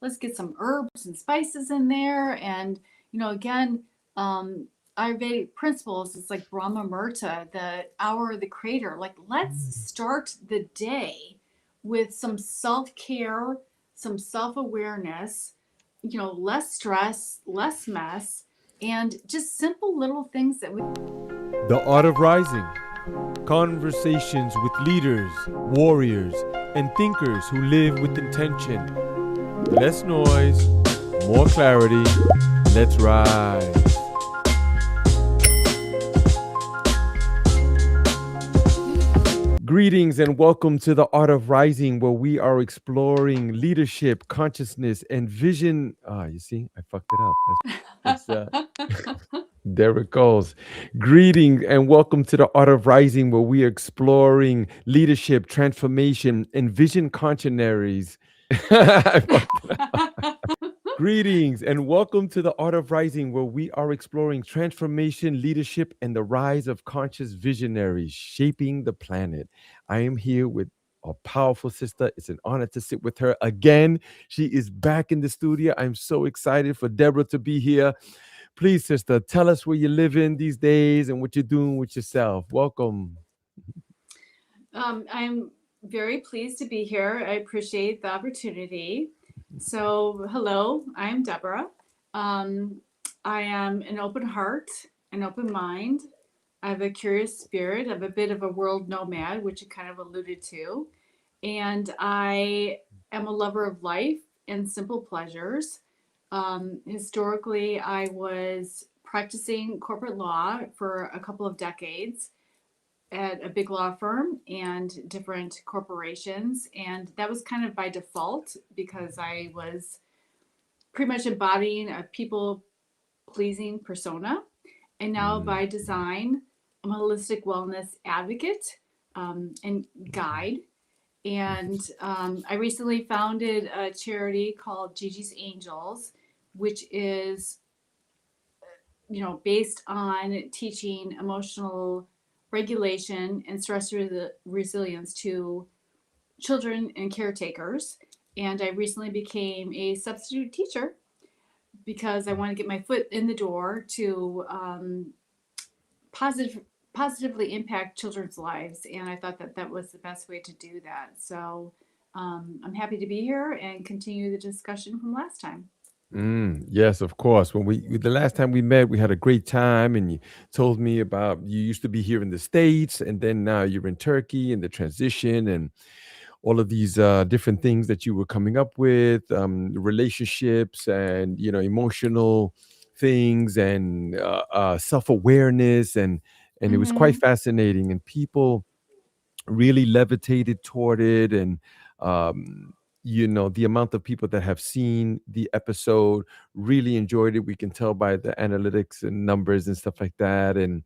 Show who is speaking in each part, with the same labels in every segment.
Speaker 1: let's get some herbs and spices in there. And, again, Ayurvedic principles, it's like Brahma Murta, the hour of the creator. Like, let's start the day with some self care, some self awareness, less stress, less mess, and just simple little things that we.
Speaker 2: The Art of Rising. Conversations with leaders, warriors, and thinkers who live with intention. Less noise, more clarity. Let's rise. Greetings and welcome to the Art of Rising, where we are exploring leadership, consciousness, and vision. You see, I fucked it up. There it goes. Greetings and welcome to the Art of Rising, where we are exploring leadership, transformation, and vision consciousness. Greetings and welcome to the Art of Rising, where we are exploring transformation, leadership, and the rise of conscious visionaries shaping the planet. I am here with a powerful sister. It's an honor to sit with her again. She is back in the studio. I'm so excited for Debra to be here. Please, sister, tell us where you live in these days and what you're doing with yourself. Welcome.
Speaker 1: I'm very pleased to be here. I appreciate the opportunity. So, hello, I'm Debra. I am an open heart, an open mind. I have a curious spirit. I'm a bit of a world nomad, which you kind of alluded to. And I am a lover of life and simple pleasures. Historically, I was practicing corporate law for a couple of decades at a big law firm and different corporations. And that was kind of by default because I was pretty much embodying a people pleasing persona. And now by design, I'm a holistic wellness advocate and guide. And I recently founded a charity called Gigi's Angels, which is, based on teaching emotional regulation and stress resilience to children and caretakers. And I recently became a substitute teacher because I want to get my foot in the door to positively impact children's lives. And I thought that that was the best way to do that. So I'm happy to be here and continue the discussion from last time.
Speaker 2: Yes, of course. When the last time we met, we had a great time, and you told me about you used to be here in the States, and then now you're in Turkey, and the transition, and all of these different things that you were coming up with, relationships, and emotional things, and self awareness, and it was quite
Speaker 1: Mm-hmm.
Speaker 2: fascinating, and people really levitated toward it, and um the amount of people that have seen the episode really enjoyed it. We can tell by the analytics and numbers and stuff like that. And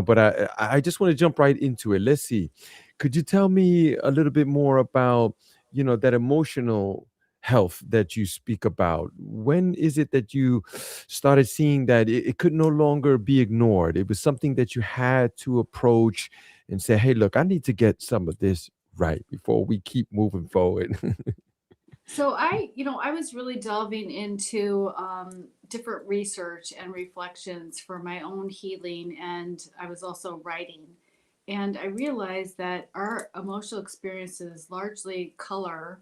Speaker 2: but I just want to jump right into it. Let's see, could you tell me a little bit more about that emotional health that you speak about? When is it that you started seeing that it could no longer be ignored? It was something that you had to approach and say, hey, look, I need to get some of this right before we keep moving forward.
Speaker 1: So I was really delving into different research and reflections for my own healing, and I was also writing. And I realized that our emotional experiences largely color,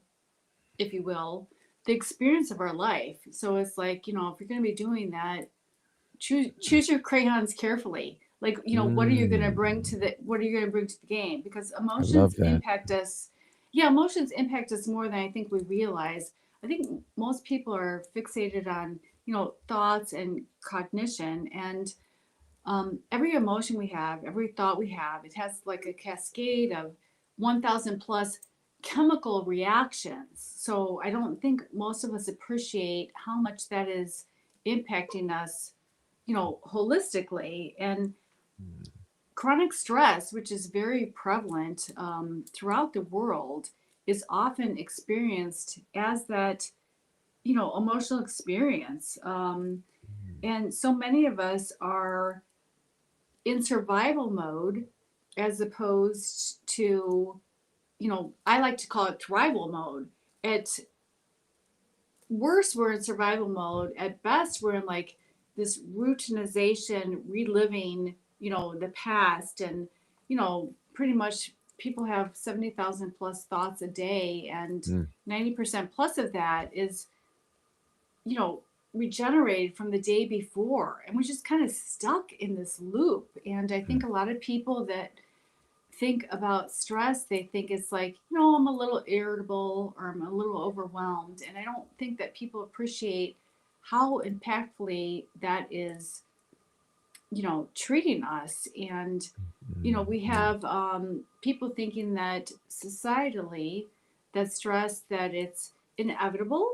Speaker 1: if you will, the experience of our life. So it's like, if you're going to be doing that, choose your crayons carefully. Like, what are you going to bring
Speaker 2: Mm,
Speaker 1: to the game? Because
Speaker 2: I love
Speaker 1: emotions
Speaker 2: that.
Speaker 1: impact us. Yeah, emotions impact us more than I think we realize. I think most people are fixated on, thoughts and cognition, and every emotion we have, every thought we have, it has like a cascade of 1,000 plus chemical reactions. So I don't think most of us appreciate how much that is impacting us, holistically. And chronic stress, which is very prevalent throughout the world, is often experienced as that, emotional experience. And so many of us are in survival mode as opposed to, I like to call it thrival mode. At worst, we're in survival mode. At best, we're in like this routinization, reliving, the past. And, pretty much people have 70,000 plus thoughts a day. And
Speaker 2: Mm,
Speaker 1: 90% plus of that is, you know, regenerated from the day before. And we're just kind of stuck in this loop. And I
Speaker 2: mm,
Speaker 1: think a lot of people that think about stress, they think it's like, I'm a little irritable or I'm a little overwhelmed. And I don't think that people appreciate how impactfully that is, treating us. And, we
Speaker 2: mm,
Speaker 1: have people thinking that societally, that stress, that it's inevitable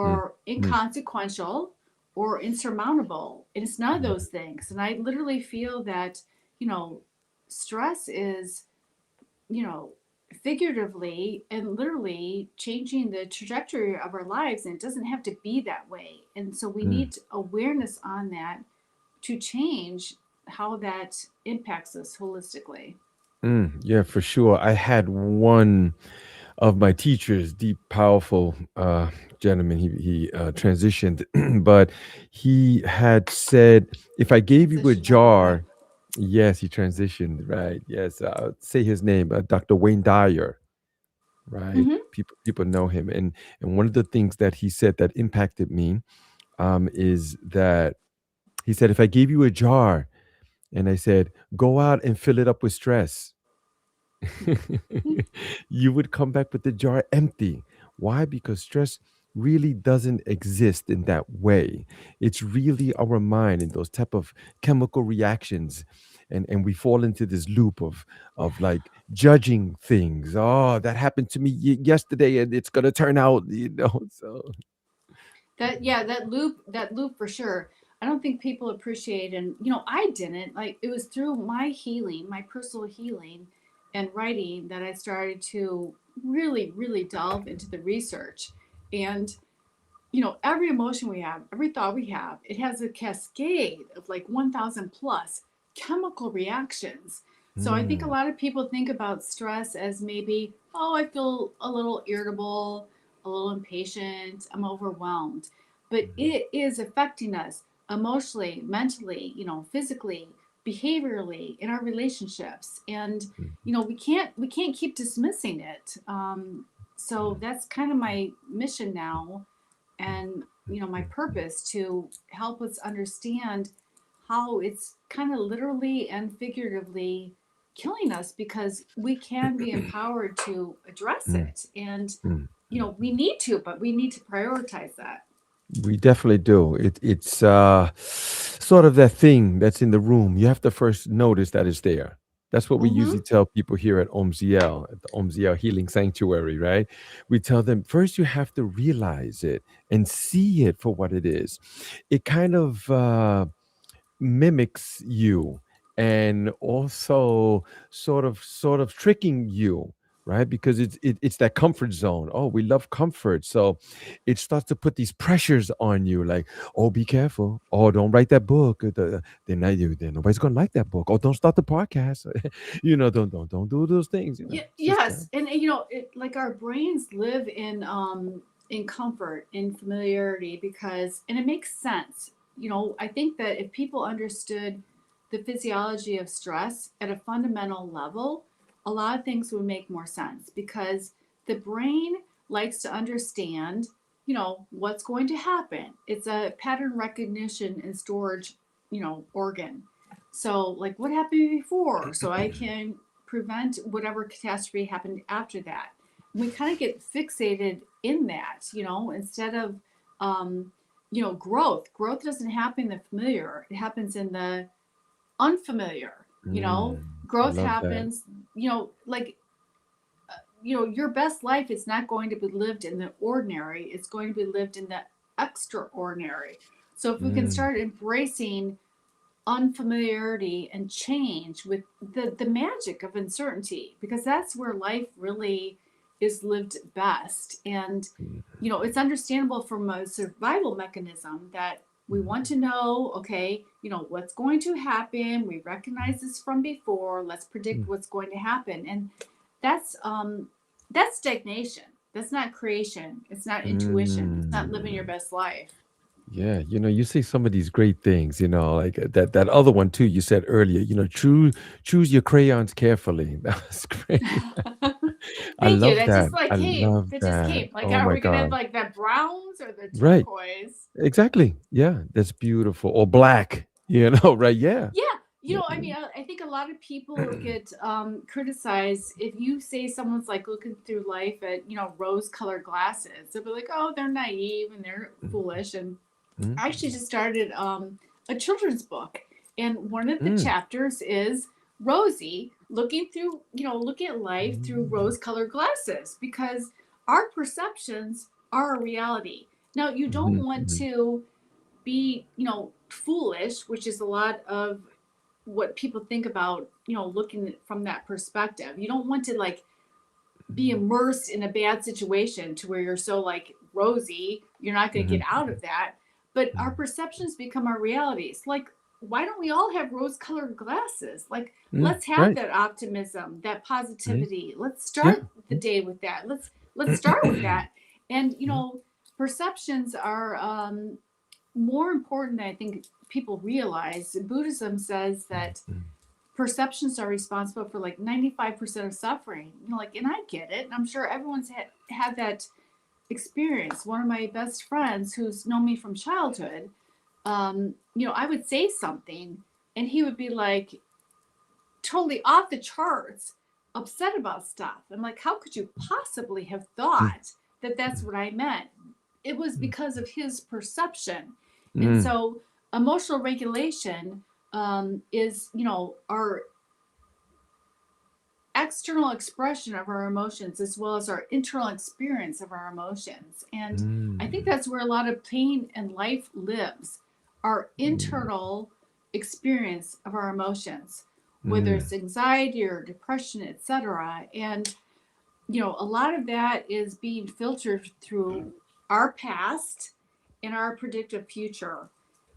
Speaker 2: mm,
Speaker 1: or
Speaker 2: mm,
Speaker 1: inconsequential or insurmountable. And it's none of
Speaker 2: mm,
Speaker 1: those things. And I literally feel that, you know, stress is, you know, figuratively and literally changing the trajectory of our lives. And it doesn't have to be that way. And so we
Speaker 2: mm,
Speaker 1: need awareness on that to change how that impacts us holistically.
Speaker 2: Yeah, for sure. I had one of my teachers, deep, powerful gentleman. He transitioned, but he had said, "If I gave you a
Speaker 1: Transition, I love that.
Speaker 2: jar." Yes, he transitioned. Right. Yes, I'll say his name, Dr. Wayne Dyer. Right.
Speaker 1: Mm-hmm.
Speaker 2: People know him, and one of the things that he said that impacted me is that he said, "If I gave you a jar and I said, go out and fill it up with stress." You would come back with the jar empty. Why? Because stress really doesn't exist in that way. It's really our mind and those type of chemical reactions. And we fall into this loop of like judging things. Oh, that happened to me yesterday and it's gonna turn out, So
Speaker 1: That loop for sure. I don't think people appreciate, and I didn't, like, it was through my healing, my personal healing and writing, that I started to really really delve into the research. And every emotion we have, every thought we have, it has a cascade of like 1,000 plus chemical reactions. So I think a
Speaker 2: Mm,
Speaker 1: lot of people think about stress as maybe, oh, I feel a little irritable, a little impatient, I'm overwhelmed. But it is affecting us emotionally, mentally, physically, behaviorally, in our relationships. And
Speaker 2: mm,
Speaker 1: we can't keep dismissing it. So that's kind of my mission now, and my purpose, to help us understand how it's kind of literally and figuratively killing us, because we can be empowered to address
Speaker 2: mm,
Speaker 1: it. And
Speaker 2: mm.
Speaker 1: we need to, but we need to prioritize that.
Speaker 2: We definitely do. It's sort of that thing that's in the room. You have to first notice that it's there. That's what we
Speaker 1: Mm-hmm.
Speaker 2: usually tell people here at Omziel, at the Omziel Healing Sanctuary, right? We tell them first you have to realize it and see it for what it is. It kind of mimics you and also sort of tricking you, right? Because it's that comfort zone. Oh, we love comfort, so it starts to put these pressures on you, like, oh, be careful, oh, don't write that book, then nobody's gonna like that book, oh, don't start the podcast. Don't do those things, it's just
Speaker 1: Yes, and like, our brains live in comfort, in familiarity, because, and it makes sense. I think that if people understood the physiology of stress at a fundamental level, a lot of things would make more sense, because the brain likes to understand, what's going to happen. It's a pattern recognition and storage, organ. So, like, what happened before, so I can prevent whatever catastrophe happened after that. We kind of get fixated in that, instead of, growth. Growth doesn't happen in the familiar, it happens in the unfamiliar.
Speaker 2: mm, I
Speaker 1: Growth
Speaker 2: love that.
Speaker 1: happens, like, your best life is not going to be lived in the ordinary, it's going to be lived in the extraordinary. So if we can
Speaker 2: Mm,
Speaker 1: start embracing unfamiliarity and change with the magic of uncertainty, because that's where life really is lived best. And
Speaker 2: mm,
Speaker 1: it's understandable from a survival mechanism that we want to know, okay, what's going to happen, we recognize this from before, let's predict
Speaker 2: mm,
Speaker 1: what's going to happen. And that's stagnation. That's not creation. It's not intuition. It's not living your
Speaker 2: Mm.
Speaker 1: best life.
Speaker 2: Yeah, you say some of these great things, like that other one too you said earlier, choose your crayons carefully. That was great. I
Speaker 1: Thank you.
Speaker 2: love
Speaker 1: That
Speaker 2: that.
Speaker 1: just like
Speaker 2: I
Speaker 1: came.
Speaker 2: love
Speaker 1: That just
Speaker 2: that.
Speaker 1: came. Like,
Speaker 2: Oh
Speaker 1: are
Speaker 2: my
Speaker 1: we gonna have
Speaker 2: God.
Speaker 1: like that browns or the
Speaker 2: Right.
Speaker 1: turquoise?
Speaker 2: Exactly. Yeah, that's beautiful. Or black, right? Yeah.
Speaker 1: Yeah,
Speaker 2: Yeah.
Speaker 1: I mean, I think a lot of people get criticized if you say someone's like looking through life at rose-colored glasses. They'll be like, "Oh, they're naive and they're foolish." And
Speaker 2: Mm,
Speaker 1: I actually just started a children's book, and one of the
Speaker 2: mm,
Speaker 1: chapters is Rosie looking through, looking at life through
Speaker 2: mm,
Speaker 1: rose-colored glasses because our perceptions are a reality. Now, you don't
Speaker 2: mhm,
Speaker 1: want
Speaker 2: mhm,
Speaker 1: to be, foolish, which is a lot of what people think about, looking from that perspective. You don't want to like be
Speaker 2: mhm,
Speaker 1: immersed in a bad situation to where you're so like rosy, you're not going to
Speaker 2: mhm,
Speaker 1: get out of that. But our
Speaker 2: mhm,
Speaker 1: perceptions become our realities. Like, why don't we all have rose colored glasses? Like,
Speaker 2: mm,
Speaker 1: let's have
Speaker 2: right.
Speaker 1: that optimism, that
Speaker 2: Mhm.
Speaker 1: positivity. Let's
Speaker 2: Yeah.
Speaker 1: start the day with that. Let's start with that. And
Speaker 2: Mhm,
Speaker 1: perceptions are more important than I think people realize. Buddhism says that
Speaker 2: mhm,
Speaker 1: perceptions are responsible for like 95% of suffering. Like, and I get it. And I'm sure everyone's had that experience. One of my best friends who's known me from childhood, I would say something and he would be like totally off the charts, upset about stuff. I'm like, how could you possibly have
Speaker 2: mhm,
Speaker 1: thought that that's
Speaker 2: mhm,
Speaker 1: what I meant? It was
Speaker 2: mhm,
Speaker 1: because of his perception. And
Speaker 2: mm,
Speaker 1: so emotional regulation is, our external expression of our emotions as well as our internal experience of our emotions. And I think
Speaker 2: mm,
Speaker 1: that's where a lot of pain in life lives, our
Speaker 2: mm,
Speaker 1: internal experience of our emotions, whether
Speaker 2: mm,
Speaker 1: it's anxiety or depression, etc. And a lot of that is being filtered through our past and our predictive future.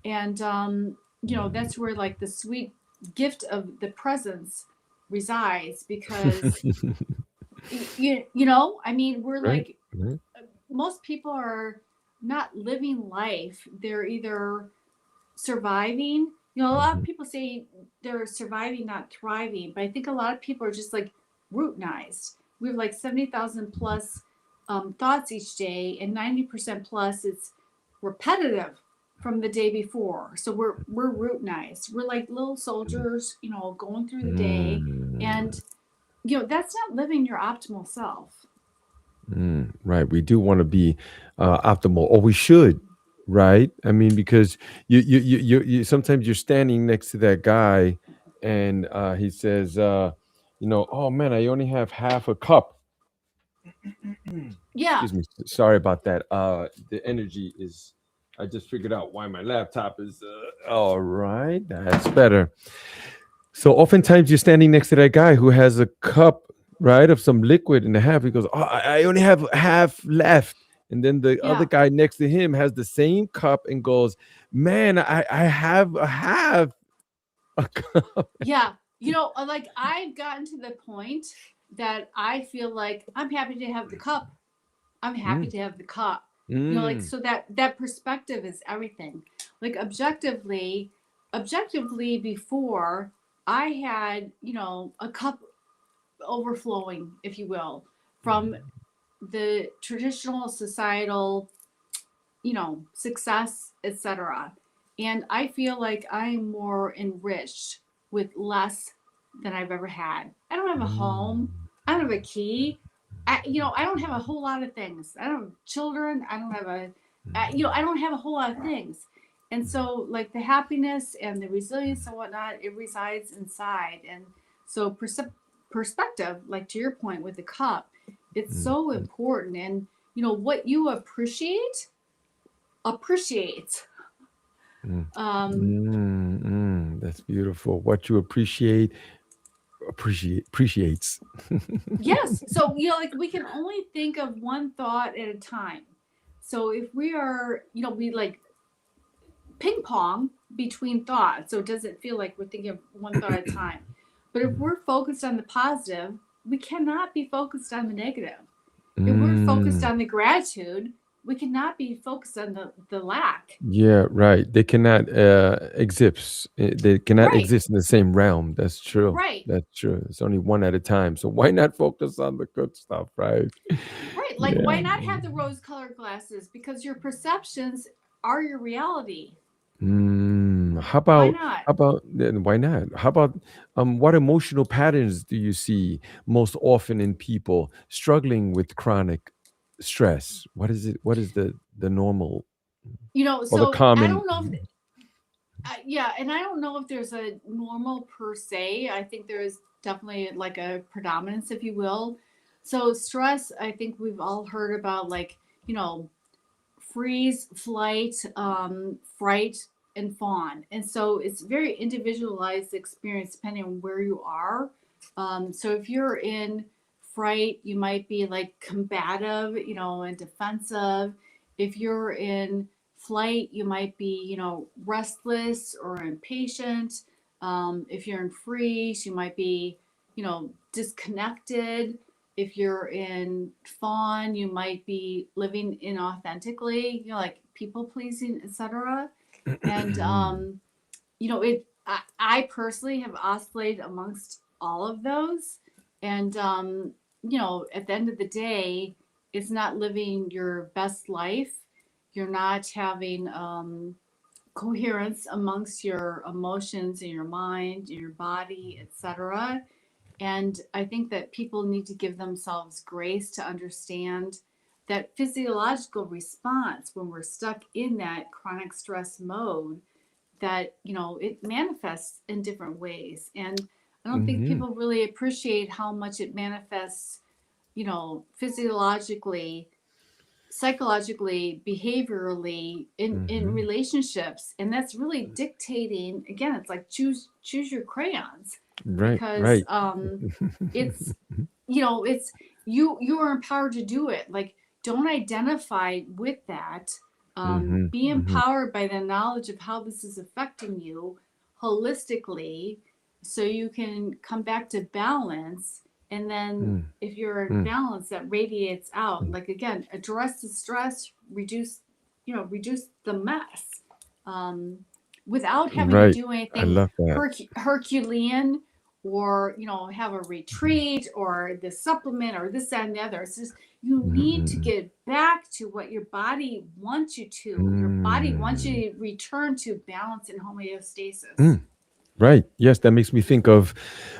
Speaker 1: And that's where like the sweet gift of the presence resides because
Speaker 2: mm.
Speaker 1: I mean, we're
Speaker 2: Right,
Speaker 1: like
Speaker 2: right.
Speaker 1: most people are not living life. They're either surviving. A lot of
Speaker 2: Mhm,
Speaker 1: people say they're surviving, not thriving, but I think a lot of people are just like routinized. We have like 70,000
Speaker 2: mhm,
Speaker 1: plus thoughts each day, and 90% plus it's repetitive from the day before. So we're routinized. We're like little
Speaker 2: mhm,
Speaker 1: soldiers, going through the day,
Speaker 2: mm.
Speaker 1: and that's not living your optimal self.
Speaker 2: Right. We do want to be optimal, or we should, right? I mean, because sometimes you're standing next to that guy, and he says, oh man, I only have half a cup.
Speaker 1: Yeah,
Speaker 2: Excuse me. Sorry about that. The energy is. I just figured out why my laptop is. All right, that's better. So oftentimes you're standing next to that guy who has a cup, right, of some liquid in the half. He goes, "Oh, I only have half left." And then the other
Speaker 1: yeah,
Speaker 2: guy next to him has the same cup and goes, "Man, I have a half a cup."
Speaker 1: yeah. Like I've gotten to the point that I feel like I'm happy to have the cup. I'm happy
Speaker 2: Mm,
Speaker 1: to have the cup. Like
Speaker 2: mm,
Speaker 1: so that perspective is everything. Like objectively before I had, a cup overflowing, if you will, from
Speaker 2: mm,
Speaker 1: the traditional societal, success, etc. And I feel like I'm more enriched with less than I've ever had. I don't have a home.
Speaker 2: mm,
Speaker 1: I don't have a key. I don't have a whole lot of things. I don't have children. I don't have I don't have a whole lot of things. And so, like the happiness and the resilience and whatnot, it resides inside. And so, perspective, like to your point with the cup, it's
Speaker 2: mm,
Speaker 1: so
Speaker 2: mm,
Speaker 1: important. And what you appreciate.
Speaker 2: mm,
Speaker 1: Um,
Speaker 2: That's beautiful. What you appreciates.
Speaker 1: yes. So, like we can only think of one thought at a time. So if we are, we like ping pong between thoughts, so it doesn't feel like we're thinking of one thought at a time. But if
Speaker 2: Mm,
Speaker 1: we're focused on the positive, we cannot be focused on the negative. If we're focused
Speaker 2: Mm.
Speaker 1: on the gratitude, we cannot be focused on the lack.
Speaker 2: Yeah, right. They cannot exist. They cannot
Speaker 1: Right,
Speaker 2: exist in the same realm. That's true.
Speaker 1: right,
Speaker 2: That's true. It's only one at a time. So why not focus on the good stuff, right?
Speaker 1: right. Like,
Speaker 2: Yeah.
Speaker 1: why not have the rose colored glasses? Because your perceptions are your reality.
Speaker 2: Mm,
Speaker 1: Why not?
Speaker 2: how about then why not? How about what emotional patterns do you see most often in people struggling with chronic stress? What is it? What is the normal or the
Speaker 1: So I
Speaker 2: common?
Speaker 1: don't know if, yeah, and I don't know if there's a normal per se. I think there is definitely like a predominance, if you will. So stress, I think we've all heard about, like, you know, freeze, flight, fright, and fawn. And so it's very individualized experience depending on where you are. So if you're in fright, you might be like combative, and defensive. If you're in flight, you might be, restless or impatient. If you're in freeze, you might be, disconnected. If you're in fawn, you might be living inauthentically, like people pleasing, etc. And I personally have oscillated amongst all of those. And at the end of the day, it's not living your best life. You're not having coherence amongst your emotions in your mind, in your body, etc. And I think that people need to give themselves grace to understand that physiological response when we're stuck in that chronic stress mode, that, it manifests in different ways. And I don't think
Speaker 2: Hmm.
Speaker 1: people really appreciate how much it manifests, physiologically, psychologically, behaviorally, in
Speaker 2: Hmm.
Speaker 1: relationships. And that's really dictating, again, it's like choose your crayons.
Speaker 2: Right,
Speaker 1: Because
Speaker 2: right.
Speaker 1: it's it's you are empowered to do it. Like, don't identify with that.
Speaker 2: Hmm.
Speaker 1: Be
Speaker 2: Hmm.
Speaker 1: empowered by the knowledge of how this is affecting you holistically, so you can come back to balance. And then
Speaker 2: Mm,
Speaker 1: if you're in
Speaker 2: mm,
Speaker 1: balance, that radiates out.
Speaker 2: mm.
Speaker 1: Like, again, address the stress, reduce the mess, um, without having to
Speaker 2: Right.
Speaker 1: do
Speaker 2: I
Speaker 1: anything
Speaker 2: love that.
Speaker 1: Herculean, or have a retreat or this supplement or this, that, and the other. It's just, you need to
Speaker 2: Mhm.
Speaker 1: get back to what your body wants you to. Your body wants
Speaker 2: Mm.
Speaker 1: you to return to balance and homeostasis.
Speaker 2: Mm. Right. Yes, that makes me think of,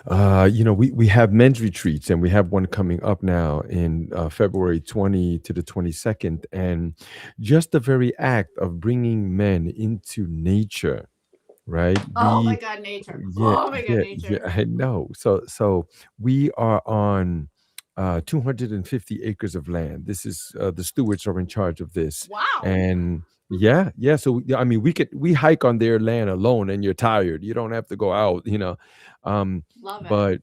Speaker 2: we have men's retreats and we have one coming up now in February 20 to the 22nd. And just the very act of bringing men into nature, right?
Speaker 1: Oh my God, nature.
Speaker 2: Yeah,
Speaker 1: Oh my God,
Speaker 2: yeah,
Speaker 1: nature.
Speaker 2: I know. So we are on 250 acres of land. This is the stewards are in charge of this,
Speaker 1: Wow.
Speaker 2: and yeah. So yeah, I mean, we hike on their land alone, and you're tired. You don't have to go out.
Speaker 1: Love it.
Speaker 2: But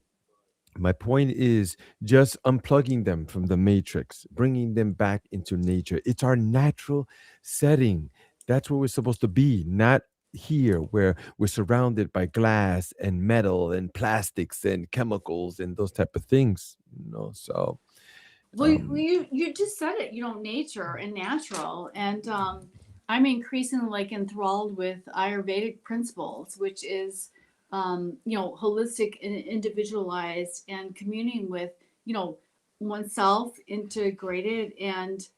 Speaker 2: my point is just unplugging them from the matrix, bringing them back into nature. It's our natural setting. That's where we're supposed to be, not here where we're surrounded by glass and metal and plastics and chemicals and those type of things. So
Speaker 1: Well,
Speaker 2: um
Speaker 1: you just said it, nature and natural. And I'm increasingly, like, enthralled with Ayurvedic principles, which is, holistic and individualized, and communing with, you know, oneself, integrated, and,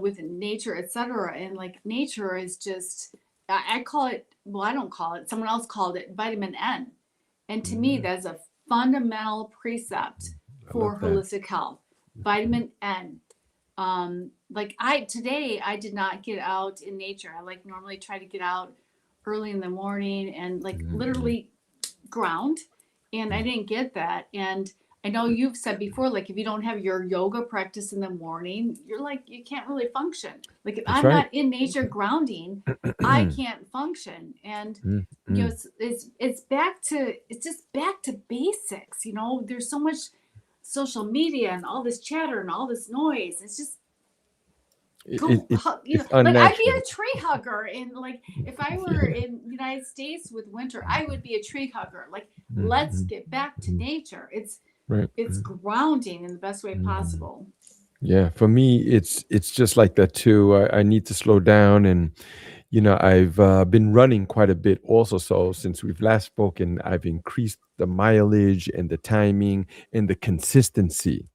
Speaker 1: with nature, etc. And like, nature is just, I call it, well, I don't call it, someone else called it vitamin N. And to me,
Speaker 2: mm,
Speaker 1: that's a fundamental precept
Speaker 2: I love
Speaker 1: for
Speaker 2: that.
Speaker 1: holistic health. Vitamin N. Like, I did not get out in nature. I, like, normally try to get out early in the morning and, like,
Speaker 2: Mm,
Speaker 1: literally ground. And I
Speaker 2: mm.
Speaker 1: didn't get that. And I know you've said before, like, if you don't have your yoga practice in the morning, you're like, you can't really function. Like, if
Speaker 2: That's
Speaker 1: I'm
Speaker 2: right.
Speaker 1: not in nature grounding, I can't function. And
Speaker 2: Mm, mm.
Speaker 1: it's just back to basics. There's so much social media and all this chatter and all this noise. It's just
Speaker 2: It, it,
Speaker 1: go,
Speaker 2: it's it's
Speaker 1: like, I'd be
Speaker 2: unnatural.
Speaker 1: a tree hugger. And like, if I were in the United States with winter, I would be a tree hugger. Like,
Speaker 2: Mm,
Speaker 1: let's
Speaker 2: mm,
Speaker 1: get back to
Speaker 2: mm.
Speaker 1: nature. It's
Speaker 2: Right.
Speaker 1: it's
Speaker 2: Mm,
Speaker 1: grounding in the best way
Speaker 2: mm.
Speaker 1: possible.
Speaker 2: Yeah, for me, it's just like that too. I need to slow down, and I've been running quite a bit also. So since we've last spoken, I've increased the mileage and the timing and the consistency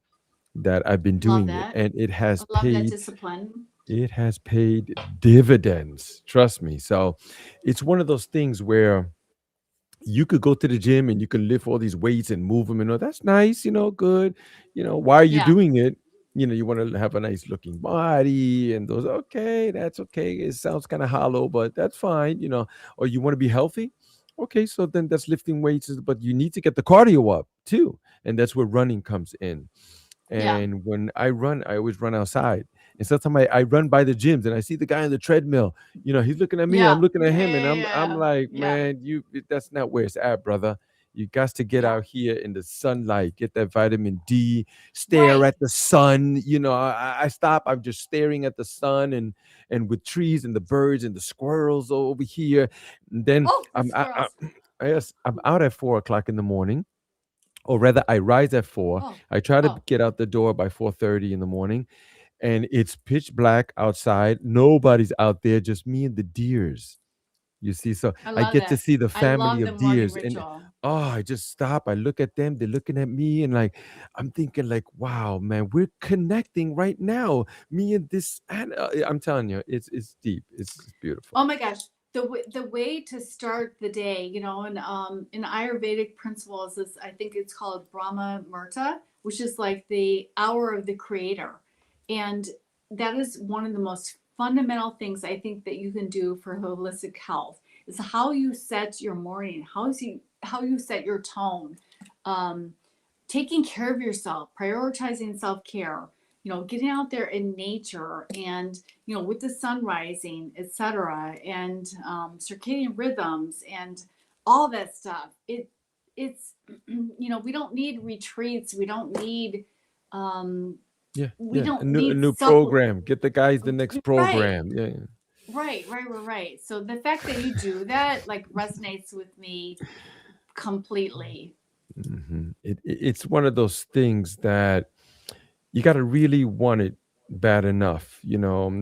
Speaker 2: that I've been
Speaker 1: Love
Speaker 2: doing it,
Speaker 1: that.
Speaker 2: and
Speaker 1: I love that discipline.
Speaker 2: it has paid dividends. Trust me. So it's one of those things where you could go to the gym and you can lift all these weights and move them and all that's nice, good. Why are you
Speaker 1: Yeah.
Speaker 2: doing it? You want to have a nice looking body and those, okay, that's okay. It sounds kind of hollow, but that's fine. Or you want to be healthy. Okay, so then that's lifting weights, but you need to get the cardio up too. And that's where running comes in.
Speaker 1: Yeah.
Speaker 2: And when I run, I always run outside. And sometimes I run by the gyms and I see the guy on the treadmill. He's looking at me, I'm
Speaker 1: Yeah.
Speaker 2: looking at
Speaker 1: Yeah.
Speaker 2: him, and
Speaker 1: Yeah.
Speaker 2: I'm
Speaker 1: Yeah.
Speaker 2: like,
Speaker 1: Yeah.
Speaker 2: man, that's not where it's at, brother. You got to get
Speaker 1: Yeah.
Speaker 2: out here in the sunlight, get that vitamin D, stare
Speaker 1: Right.
Speaker 2: at the sun. I stop, I'm just staring at the sun and with trees and the birds and the squirrels over here. And then
Speaker 1: Oh, the squirrels.
Speaker 2: yes, I'm out at 4 o'clock in the morning, or rather I rise at 4.
Speaker 1: Oh.
Speaker 2: I try to
Speaker 1: Oh.
Speaker 2: get out the door by 4:30 in the morning, and it's pitch black outside. Nobody's out there, just me and the deers. You see, so
Speaker 1: I
Speaker 2: I
Speaker 1: love
Speaker 2: get to
Speaker 1: that.
Speaker 2: see the
Speaker 1: I
Speaker 2: family
Speaker 1: love the
Speaker 2: of
Speaker 1: morning
Speaker 2: deers, and
Speaker 1: ritual.
Speaker 2: I just stop. I look at them, they're looking at me, and like I'm thinking, like, wow, man, we're connecting right now. Me and this, and I'm telling you, it's deep. It's beautiful.
Speaker 1: Oh my gosh. The way to start the day, and in Ayurvedic principles is, I think it's called Brahma Murta, which is like the hour of the creator. And that is one of the most fundamental things I think that you can do for holistic health is how you set your morning, how you set your tone. Um, Taking care of yourself, prioritizing self care, getting out there in nature and, with the sun rising, etc., and circadian rhythms and all that stuff. It's, we don't need retreats. Um,
Speaker 2: Yeah,
Speaker 1: we
Speaker 2: yeah. A
Speaker 1: don't
Speaker 2: new a
Speaker 1: need
Speaker 2: new
Speaker 1: supplements.
Speaker 2: program. Get the guys the next
Speaker 1: Right,
Speaker 2: program. Yeah, yeah.
Speaker 1: right. So the fact that you do that like resonates with me completely.
Speaker 2: It's one of those things that you got to really want it bad enough.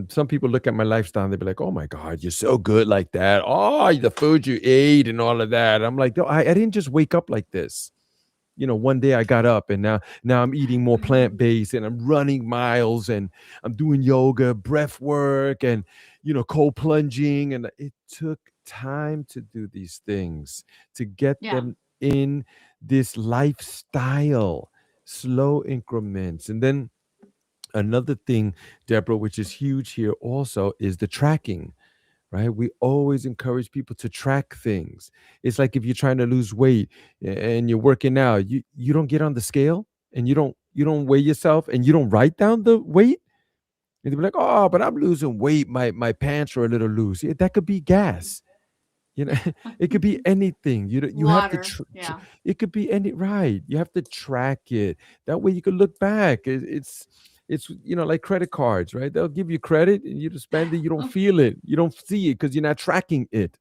Speaker 2: Some people look at my lifestyle and they be like, "Oh my God, you're so good like that. Oh, the food you ate and all of that." I'm like, "No, I didn't just wake up like this. One day I got up and now I'm eating more
Speaker 1: Mhm.
Speaker 2: plant-based and I'm running miles and I'm doing yoga, breath work, and cold plunging, and it took time to do these things, to get
Speaker 1: Yeah.
Speaker 2: them in this lifestyle, slow increments. And then another thing, Deborah, which is huge here also, is the tracking, right? We always encourage people to track things. It's like if you're trying to lose weight and you're working out, you don't get on the scale and you don't weigh yourself and you don't write down the weight. And they'll be like, "Oh, but I'm losing weight. My pants are a little loose." Yeah, that could be gas. You know, it could be anything. You have to.
Speaker 1: Water. Yeah.
Speaker 2: It could be any, right. You have to track it. That way you can look back. It's like credit cards, right? They'll give you credit and you just spend it. You don't feel it. You don't see it because you're not tracking it,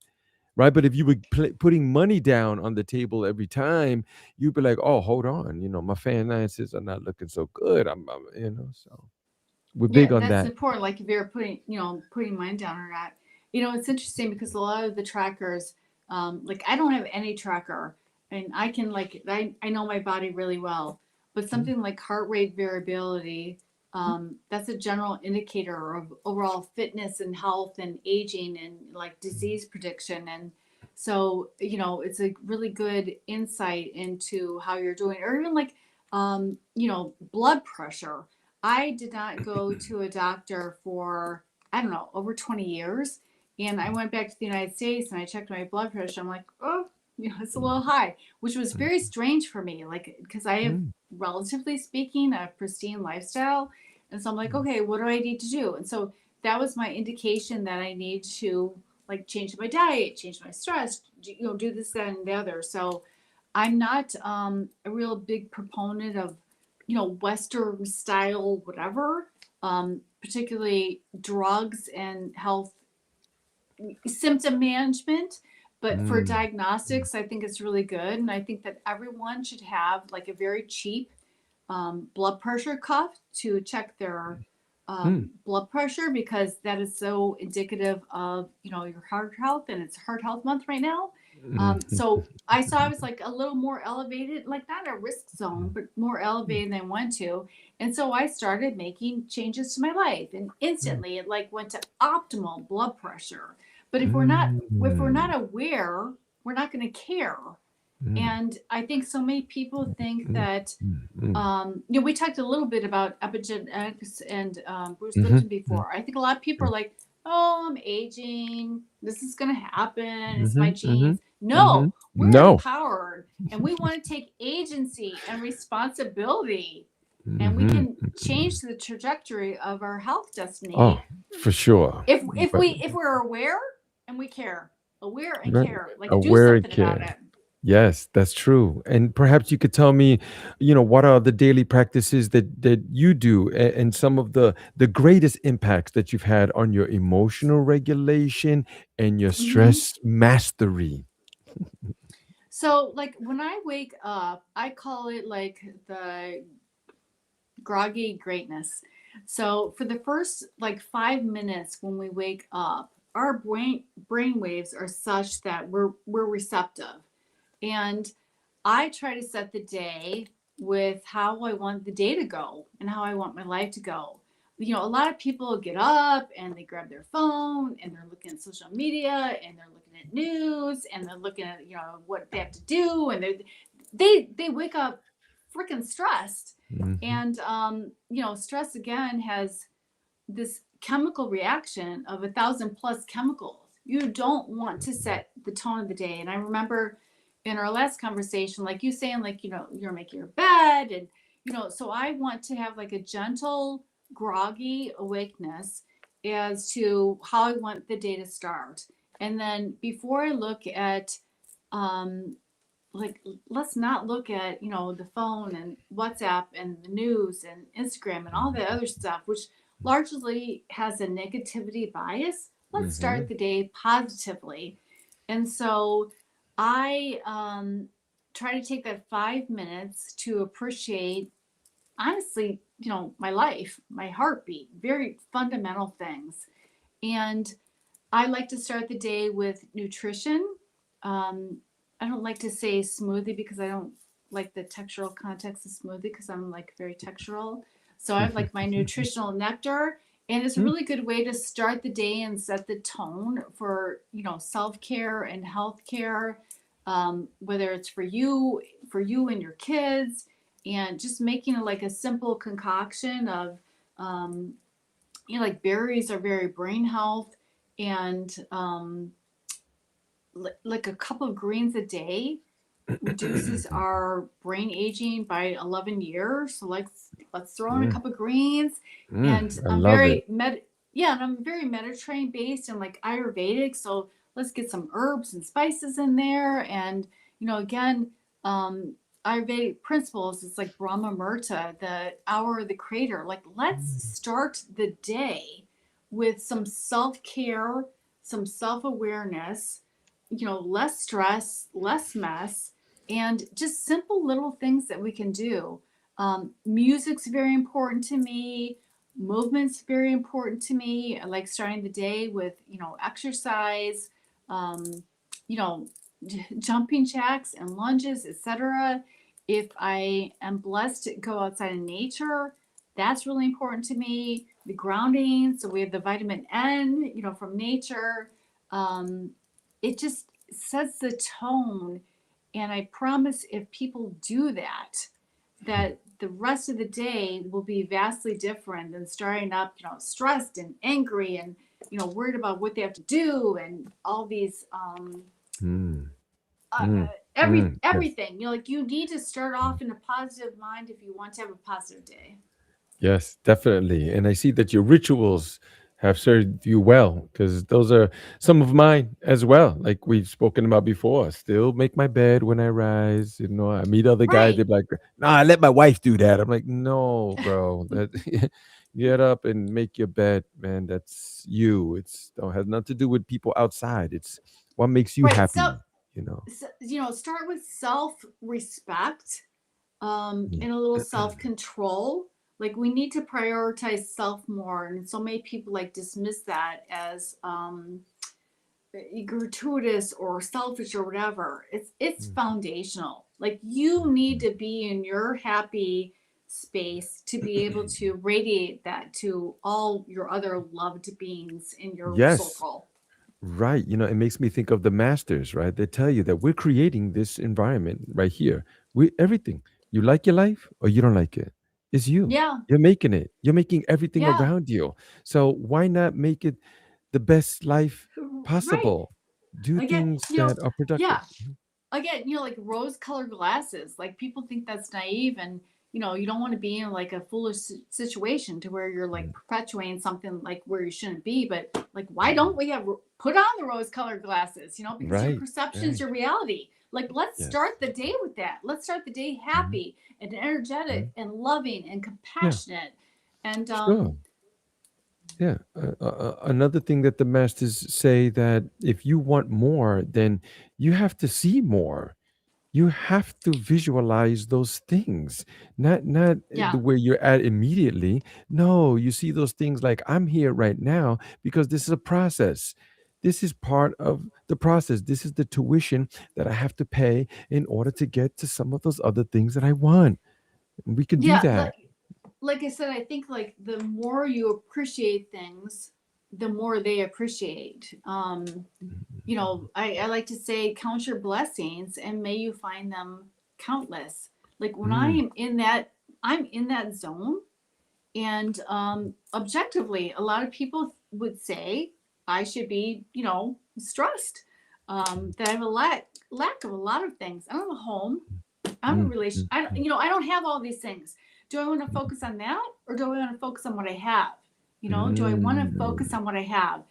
Speaker 2: right? But if you were putting money down on the table every time, you'd be like, "Oh, hold on. My finances are not looking so good. So we're big
Speaker 1: Yeah,
Speaker 2: on
Speaker 1: that's
Speaker 2: that.
Speaker 1: important. Like if you're putting mine down or not. It's interesting because a lot of the trackers, like I don't have any tracker, and I can like I know my body really well, but
Speaker 2: Mm,
Speaker 1: something like heart rate variability, that's a general indicator of overall fitness and health and aging and like disease prediction. And so it's a really good insight into how you're doing, or even like blood pressure. I did not go to a doctor for, I don't know, over 20 years. And I went back to the United States and I checked my blood pressure. I'm like, oh, it's a little
Speaker 2: mm,
Speaker 1: high, which was
Speaker 2: mm,
Speaker 1: very strange for me. Like, because I have,
Speaker 2: mm,
Speaker 1: relatively speaking, a pristine lifestyle. And so I'm like,
Speaker 2: mm,
Speaker 1: okay, what do I need to do? And so that was my indication that I need to like change my diet, change my stress, do this, that, and the other. So I'm not a real big proponent of Western style, whatever, particularly drugs and health symptom management. But for
Speaker 2: mm,
Speaker 1: diagnostics, I think it's really good. And I think that everyone should have like a very cheap blood pressure cuff to check their
Speaker 2: Mm,
Speaker 1: blood pressure because that is so indicative of your heart health, and it's Heart Health Month right now.
Speaker 2: mhm,
Speaker 1: So I saw I was like a little more elevated, like not a risk zone, but more
Speaker 2: mm,
Speaker 1: elevated than I went to. And so I started making changes to my life, and
Speaker 2: mm,
Speaker 1: instantly it like went to optimal blood pressure. But if we're not
Speaker 2: mm,
Speaker 1: aware, we're not going to care.
Speaker 2: mm,
Speaker 1: And I think so many people think
Speaker 2: mm,
Speaker 1: that
Speaker 2: mm, mm,
Speaker 1: we talked a little bit about epigenetics and Bruce
Speaker 2: mhm,
Speaker 1: Lipton
Speaker 2: mm,
Speaker 1: before. I think a lot of people are like, "Oh, I'm aging. This is going to happen. It's my
Speaker 2: mhm, mhm,
Speaker 1: genes." No,
Speaker 2: mhm.
Speaker 1: we're
Speaker 2: No.
Speaker 1: empowered, and we want to take agency and responsibility, and we
Speaker 2: Mhm,
Speaker 1: can
Speaker 2: mhm.
Speaker 1: change the trajectory of our health
Speaker 2: Oh,
Speaker 1: destiny
Speaker 2: for sure.
Speaker 1: if
Speaker 2: But
Speaker 1: we're aware and we care, aware and
Speaker 2: right,
Speaker 1: care, like do
Speaker 2: aware
Speaker 1: something
Speaker 2: care.
Speaker 1: about it.
Speaker 2: Yes, that's true. And perhaps you could tell me, what are the daily practices that you do and some of the greatest impacts that you've had on your emotional regulation and your
Speaker 1: Hmm.
Speaker 2: stress mastery?
Speaker 1: So, like when I wake up, I call it like the groggy greatness. So, for the first like 5 minutes when we wake up, our brain waves are such that we're receptive, and I try to set the day with how I want the day to go and how I want my life to go. A lot of people get up and they grab their phone and they're looking at social media and they're looking at news and they're looking at what they have to do, and they wake up freaking stressed.
Speaker 2: Mhm,
Speaker 1: And stress again has this chemical reaction of 1,000 plus chemicals. You don't want to set the tone of the day. And I remember in our last conversation, like you saying, like, you're making your bed. And, so I want to have like a gentle, groggy awakeness as to how I want the day to start. And then before I look at, um, like, let's not look at the phone and WhatsApp and the news and Instagram and all the other stuff, which largely has a negativity bias. Let's start
Speaker 2: mhm,
Speaker 1: the day positively. And so I try to take that 5 minutes to appreciate, honestly, my life, my heartbeat, very fundamental things. And I like to start the day with nutrition. Um, I don't like to say smoothie because I don't like the textural context of smoothie because I'm like very textural. So I have like my nutritional nectar, and it's a
Speaker 2: mm,
Speaker 1: really good way to start the day and set the tone for self care and health care, whether it's for you and your kids, and just making it like a simple concoction of um, like berries are very brain health, and like a cup of greens a day reduces our brain aging by 11 years. So let's throw in a
Speaker 2: mm,
Speaker 1: cup of greens. And
Speaker 2: I
Speaker 1: I'm
Speaker 2: love it.
Speaker 1: very yeah, and I'm very Mediterranean based and like Ayurvedic. So let's get some herbs and spices in there. And again, um, Ayurvedic principles. It's like Brahma Murta, the hour of the creator. Like let's start the day with some self care, some self awareness. Less stress, less mess, and just simple little things that we can do. Music's very important to me. Movement's very important to me. I like starting the day with exercise, um, you know, jumping jacks and lunges, etc. If I am blessed to go outside in nature, that's really important to me. The grounding, so we have the vitamin N, from nature. Um, it just sets the tone, and I promise if people do that, that the rest of the day will be vastly different than starting up, stressed and angry and, worried about what they have to do and all these,
Speaker 2: Mm,
Speaker 1: uh,
Speaker 2: mm, yes.
Speaker 1: everything. Like you need to start off in a positive mind if you want to have a positive day.
Speaker 2: Yes, definitely. And I see that your rituals have served you well because those are some of mine as well. Like we've spoken about before, still make my bed when I rise. I meet other guys, they're
Speaker 1: Right.
Speaker 2: like, nah, I let my wife do that. I'm like, no, bro, that get up and make your bed, man. That's you. It's don't have nothing to do with people outside. It's what makes you
Speaker 1: Right. So,
Speaker 2: happy, you know.
Speaker 1: start with self respect,
Speaker 2: Yeah.
Speaker 1: and a little self-control. Like we need to prioritize self more, and so many people like dismiss that as gratuitous or selfish or whatever. It's foundational. Like you need to be in your happy space to be able to radiate that to all your other loved beings in your
Speaker 2: Yes.
Speaker 1: circle.
Speaker 2: Right. It makes me think of the masters, right? They tell you that we're creating this environment right here. We everything. You like your life or you don't like it. It's you.
Speaker 1: Yeah,
Speaker 2: You're making it. You're making everything
Speaker 1: yeah,
Speaker 2: around you. So why not make it the best life
Speaker 1: right.
Speaker 2: possible? Do
Speaker 1: Again,
Speaker 2: things that are productive.
Speaker 1: yeah, again, like rose colored glasses. Like people think that's naive, and you don't want to be in like a foolish situation to where you're like
Speaker 2: Mhm.
Speaker 1: perpetuating something like where you shouldn't be. But like, why don't we have put on the rose colored glasses? Because your
Speaker 2: Right.
Speaker 1: perception is
Speaker 2: Right.
Speaker 1: your reality. Like, let's
Speaker 2: Yes.
Speaker 1: start the day with that. Let's start the day
Speaker 2: Mhm.
Speaker 1: happy and energetic
Speaker 2: Mhm.
Speaker 1: and loving and
Speaker 2: Yeah.
Speaker 1: compassionate. And
Speaker 2: Sure. Yeah. Another thing that the masters say that if you want more, then you have to see more. You have to visualize those things, not the
Speaker 1: yeah,
Speaker 2: where you're at immediately. No, you see those things like I'm here right now because this is a process. This is part of the process. This is the tuition that I have to pay in order to get to some of those other things that I want. We can do
Speaker 1: yeah.
Speaker 2: that.
Speaker 1: Like I said, I think like the more you appreciate things, the more they appreciate. I like to say, count your blessings and may you find them countless. Like when
Speaker 2: Mm,
Speaker 1: I'm in that zone. And objectively, a lot of people would say I should be, stressed. That I have a lack of a lot of things. I don't have a home. I don't have a
Speaker 2: mm,
Speaker 1: relation.
Speaker 2: mm, mm,
Speaker 1: I don't have all these things. Do I want to focus on that, or do I want to focus on what I have? Do I want to focus
Speaker 2: mm,
Speaker 1: on what I have?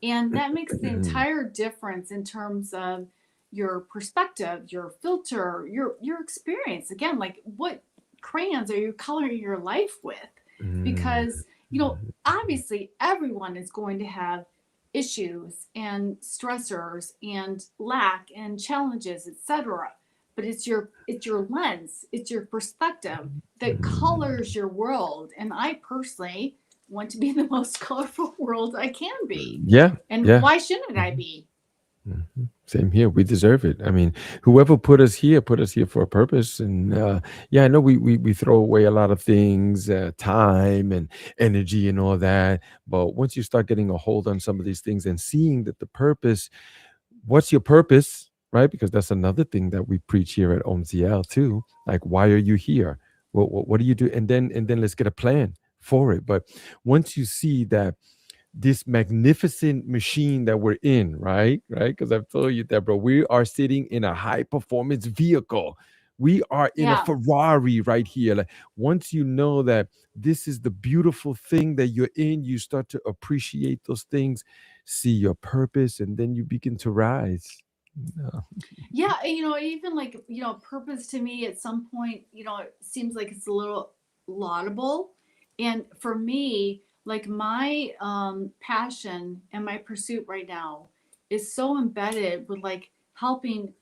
Speaker 1: And that makes the
Speaker 2: mm.
Speaker 1: entire difference in terms of your perspective, your filter, your experience. Again, like what crayons are you coloring your life with?
Speaker 2: Mm,
Speaker 1: Because obviously everyone is going to have issues and stressors and lack and challenges, etc. But it's your lens, it's your perspective that colors
Speaker 2: mm.
Speaker 1: your world. And I personally want to be the most colorful world I can be.
Speaker 2: Yeah,
Speaker 1: And
Speaker 2: yeah.
Speaker 1: why shouldn't I
Speaker 2: Mhm.
Speaker 1: be?
Speaker 2: Same here. We deserve it. I mean, whoever put us here for a purpose. And yeah, I know we throw away a lot of things, time and energy and all that. But once you start getting a hold on some of these things and seeing that the purpose, what's your purpose, right? Because that's another thing that we preach here at Omziel too. Like, why are you here? What do you do? And then let's get a plan for it. But once you see that this magnificent machine that we're in, right? Because I've told you, Deborah, we are sitting in a high performance vehicle. We are in a
Speaker 1: Yeah.
Speaker 2: Ferrari right here. Like once you know that this is the beautiful thing that you're in, you start to appreciate those things, see your purpose, and then you begin to rise. Yeah.
Speaker 1: Yeah, even like, purpose to me at some point, it seems like it's a little laudable. And for me, like my passion and my pursuit right now is so embedded with like helping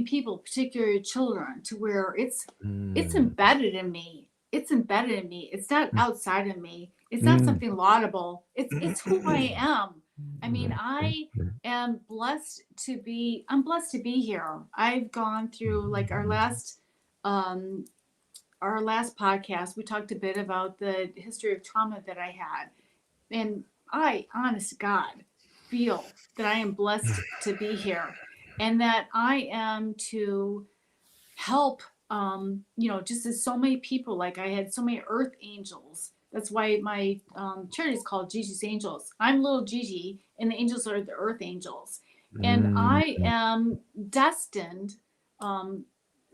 Speaker 1: people, particularly children, to where it's
Speaker 2: Mm,
Speaker 1: embedded in me. It's embedded in me. It's not
Speaker 2: mm,
Speaker 1: outside of me. It's not
Speaker 2: mm.
Speaker 1: something laudable. It's who I am. I mean,
Speaker 2: Right, right,
Speaker 1: I
Speaker 2: right.
Speaker 1: am blessed to be I'm blessed to be here. I've gone through like um our last podcast, we talked a bit about the history of trauma that I had. And I, honest to God, feel that I am blessed to be here and that I am to help, just as so many people, like I had so many earth angels. That's why my charity is called Gigi's Angels. I'm little Gigi, and the angels are the earth angels. And
Speaker 2: Mm,
Speaker 1: I am destined, um,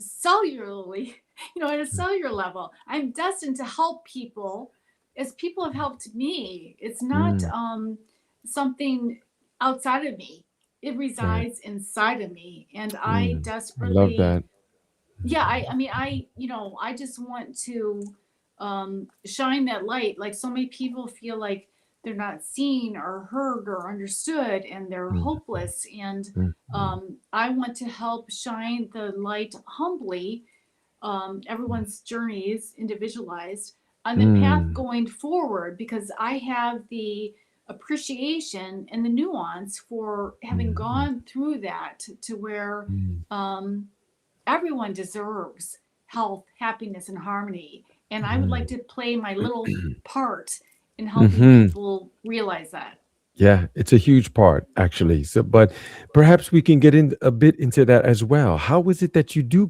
Speaker 1: cellularly, at a cellular level, I'm destined to help people as people have helped me. It's not
Speaker 2: mm,
Speaker 1: something outside of me, it
Speaker 2: right.
Speaker 1: resides inside of me. And I
Speaker 2: Mm. I love
Speaker 1: desperately,
Speaker 2: that.
Speaker 1: yeah, I just want to shine that light. Like so many people feel like they're not seen or heard or understood and they're
Speaker 2: Mm,
Speaker 1: hopeless. And
Speaker 2: mm,
Speaker 1: I want to help shine the light humbly everyone's journey is individualized on the path
Speaker 2: Mm,
Speaker 1: going forward, because I have the appreciation and the nuance for having
Speaker 2: mm,
Speaker 1: gone through that to where
Speaker 2: mm,
Speaker 1: um, everyone deserves health, happiness, and harmony. And I would like
Speaker 2: mm.
Speaker 1: to play my little part in helping
Speaker 2: Hmm.
Speaker 1: people realize that.
Speaker 2: Yeah, it's a huge part actually. So, but perhaps we can get in a bit into that as well. How is it that you do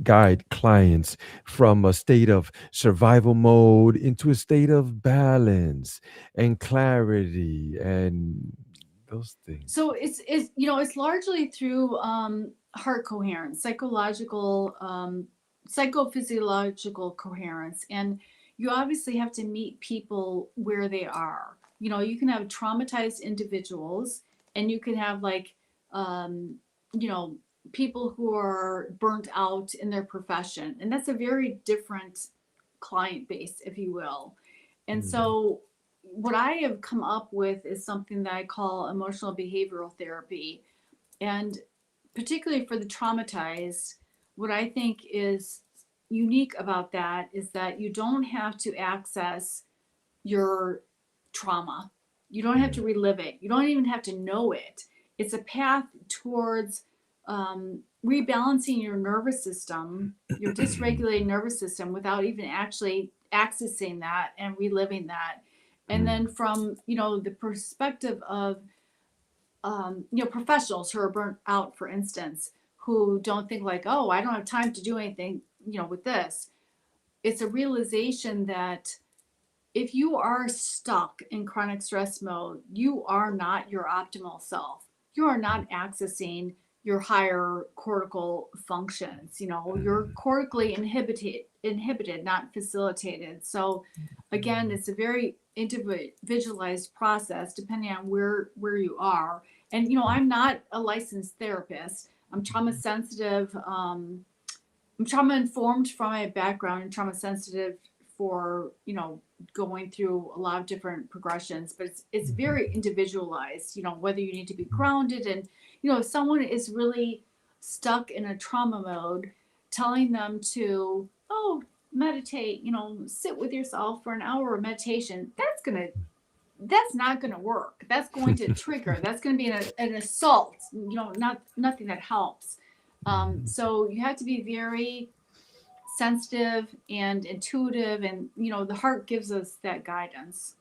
Speaker 2: guide clients from a state of survival mode into a state of balance and clarity and those things?
Speaker 1: So it's largely through heart coherence, psychophysiological coherence, and you obviously have to meet people where they are. You can have traumatized individuals, and you can have like um, you know people who are burnt out in their profession, and that's a very different client base, if you will. And
Speaker 2: Mm,
Speaker 1: so what I have come up with is something that I call emotional behavioral therapy. And particularly for the traumatized, what I think is unique about that is that you don't have to access your trauma. You don't have to
Speaker 2: mm,
Speaker 1: relive it. You don't even have to know it. It's a path towards rebalancing your nervous system, your dysregulated nervous system, without even actually accessing that and reliving that. And
Speaker 2: mm,
Speaker 1: then from the perspective of professionals who are burnt out, for instance, who don't think like, oh, I don't have time to do anything, with this. It's a realization that if you are stuck in chronic stress mode, you are not your optimal self. You are not accessing your higher cortical functions. You're
Speaker 2: mm,
Speaker 1: cortically inhibited, not facilitated. So again, it's a very individualized process depending on where you are. And I'm not a licensed therapist. I'm trauma sensitive. I'm trauma informed from my background and trauma sensitive for going through a lot of different progressions, but it's very individualized. Whether you need to be grounded, and if someone is really stuck in a trauma mode, telling them to meditate, sit with yourself for an hour of meditation, that's not going to work. That's going to trigger. That's going to be an assault. Nothing that helps.
Speaker 2: mm.
Speaker 1: So you have to be very sensitive and intuitive, and the heart gives us that guidance.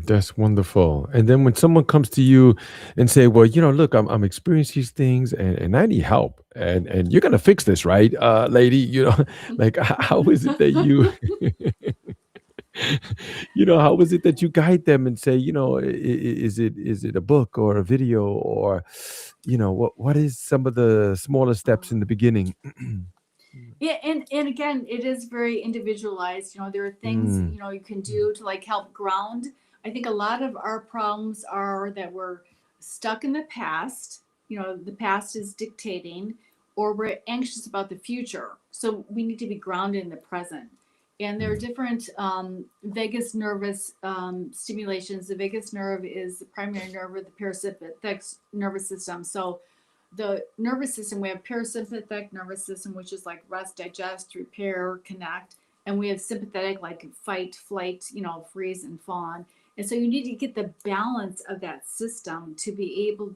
Speaker 2: That's wonderful. And then when someone comes to you and say, "Well, look, I'm experiencing these things, and I need help, and you're gonna fix this, right, lady?" Like how is it that you, how is it that you guide them and say, is it a book or a video or, what is some of the smaller steps in the beginning?
Speaker 1: Yeah, and again, it is very individualized. There are things
Speaker 2: Mm,
Speaker 1: you can do to like help ground. I think a lot of our problems are that we're stuck in the past. The past is dictating, or we're anxious about the future. So we need to be grounded in the present. And there are
Speaker 2: mm,
Speaker 1: different vagus nervous stimulations. The vagus nerve is the primary nerve of the parasympathetic nervous system. So the nervous system, we have parasympathetic nervous system, which is like rest, digest, repair, connect, and we have sympathetic, like fight, flight, freeze and fawn. And so you need to get the balance of that system to be able